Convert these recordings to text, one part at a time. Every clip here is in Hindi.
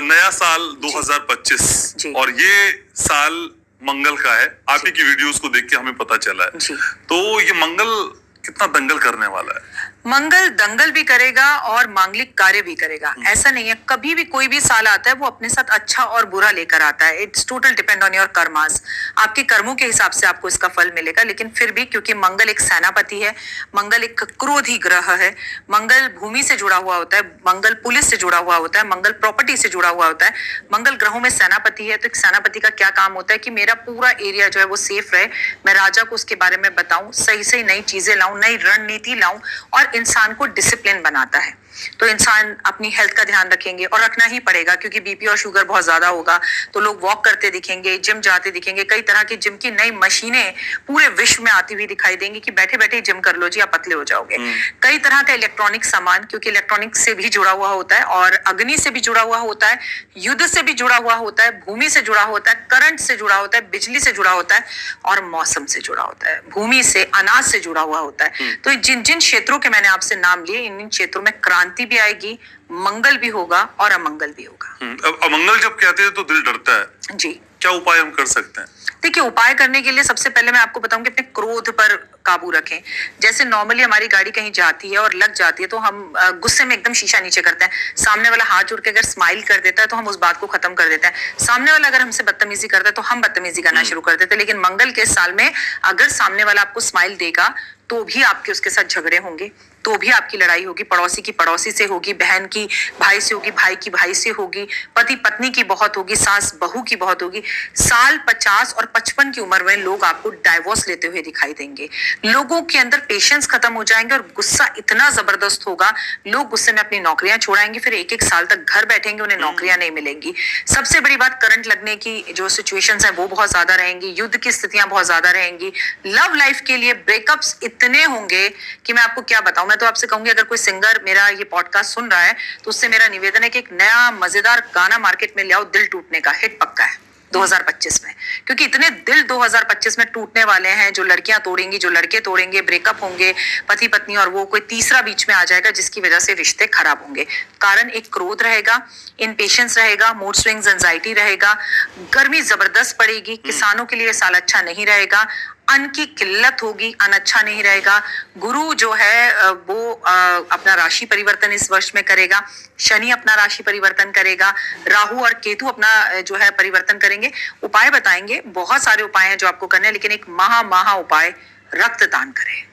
नया साल 2025 और ये साल मंगल का है। आप ही की वीडियोस को देख के हमें पता चला है। तो ये मंगल कितना दंगल करने वाला है? मंगल दंगल भी करेगा और मांगलिक कार्य भी करेगा। ऐसा नहीं है, कभी भी कोई भी साल आता है वो अपने साथ अच्छा और बुरा लेकर आता है। It's total depend on your karmas. आपके कर्मों के हिसाब से आपको इसका फल मिलेगा। लेकिन फिर भी क्योंकि मंगल एक सेनापति है, मंगल एक क्रोधी ग्रह है, मंगल भूमि से जुड़ा हुआ होता है, मंगल पुलिस से जुड़ा हुआ होता है, मंगल प्रॉपर्टी से जुड़ा हुआ होता है, मंगल ग्रहों में सेनापति है। तो एक सेनापति का क्या काम होता है कि मेरा पूरा एरिया जो है वो सेफ रहे, मैं राजा को उसके बारे में बताऊं, सही सही नई चीजें लाऊं, नई रणनीति लाऊं, और इंसान को डिसिप्लिन बनाता है। तो इंसान अपनी हेल्थ का ध्यान रखेंगे और रखना ही पड़ेगा, क्योंकि बीपी और शुगर बहुत ज्यादा होगा। तो लोग वॉक करते दिखेंगे, जिम जाते दिखेंगे, कई तरह की जिम की नई मशीनें पूरे विश्व में आती हुई दिखाई देंगी कि बैठे बैठे जिम कर लो जी, आप पतले हो जाओगे। कई तरह का इलेक्ट्रॉनिक सामान, क्योंकि इलेक्ट्रॉनिक से भी जुड़ा हुआ होता है और अग्नि से भी जुड़ा हुआ होता है, युद्ध से भी जुड़ा हुआ होता है, भूमि से जुड़ा होता है, करंट से जुड़ा होता है, बिजली से जुड़ा होता है और मौसम से जुड़ा होता है, भूमि से, अनाज से जुड़ा हुआ होता है। तो जिन जिन क्षेत्रों के मैंने आपसे नाम लिए, इन क्षेत्रों में क्रांति भी आएगी, मंगल भी होगा और अमंगल भी होगा। अब अमंगल जब कहते हैं तो दिल डरता है जी। क्या उपाय हम कर सकते हैं? देखिए, उपाय करने के लिए सबसे पहले मैं आपको बताऊं कि अपने क्रोध पर काबू रखें। जैसे नॉर्मली हमारी गाड़ी कहीं जाती है और लग जाती है तो हम गुस्से में एकदम शीशा नीचे करते हैं। सामने वाला हाथ जोड़ के अगर स्माइल कर देता है तो हम उस बात को खत्म कर देते हैं। सामने वाला अगर हमसे बदतमीजी करता है तो हम बदतमीजी करना शुरू कर देते हैं। लेकिन मंगल के साल में अगर सामने वाला आपको स्माइल देगा तो भी आपके उसके साथ झगड़े होंगे, तो भी आपकी लड़ाई होगी, पड़ोसी की पड़ोसी से होगी, बहन की भाई से होगी, भाई की भाई से होगी, पति पत्नी की बहुत होगी, सास बहू की बहुत होगी। साल 50 और 55 की उम्र में लोग आपको डाइवोर्स लेते हुए दिखाई देंगे। लोगों के अंदर पेशेंस खत्म हो जाएंगे और गुस्सा इतना जबरदस्त होगा, लोग गुस्से में अपनी नौकरियां छोड़ाएंगे, फिर एक एक साल तक घर बैठेंगे, उन्हें नौकरियां नहीं मिलेंगी। सबसे बड़ी बात, करंट लगने की जो सिचुएशंस है वो बहुत ज्यादा रहेंगी, युद्ध की स्थितियां बहुत ज्यादा रहेंगी। लव लाइफ के लिए ब्रेकअप्स इतने होंगे कि मैं आपको क्या बताऊं। मैं तो आपसे कहूंगी, अगर कोई सिंगर मेरा ये पॉडकास्ट सुन रहा है तो उससे मेरा निवेदन है कि एक नया मजेदार गाना मार्केट में ले आओ, दिल टूटने का, हिट पक्का है 2025 में। क्योंकि इतने दिल 2025 में टूटने वाले हैं, जो लड़कियां तोड़ेंगी, जो लड़के तोड़ेंगे, ब्रेकअप होंगे पति पत्नी, और वो कोई तीसरा बीच में आ जाएगा जिसकी वजह से रिश्ते खराब होंगे। कारण एक क्रोध रहेगा, इनपेशेंस रहेगा, मूड स्विंग्स, एंजाइटी रहेगा, गर्मी जबरदस्त पड़ेगी। किसानों के लिए साल अच्छा नहीं रहेगा, अन्न की किल्लत होगी, अन्न अच्छा नहीं रहेगा। गुरु जो है वो अपना राशि परिवर्तन इस वर्ष में करेगा, शनि अपना राशि परिवर्तन करेगा, राहु और केतु अपना जो है परिवर्तन करेंगे। उपाय बताएंगे, बहुत सारे उपाय हैं जो आपको करने हैं, लेकिन एक महा उपाय, रक्तदान करें,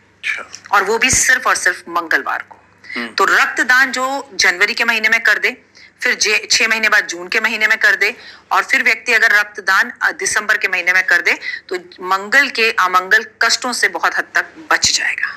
और वो भी सिर्फ और सिर्फ मंगलवार को। तो रक्तदान जो जनवरी के महीने में कर दे, फिर 6 महीने बाद जून के महीने में कर दे, और फिर व्यक्ति अगर रक्तदान दिसंबर के महीने में कर दे तो मंगल के अमंगल कष्टों से बहुत हद तक बच जाएगा।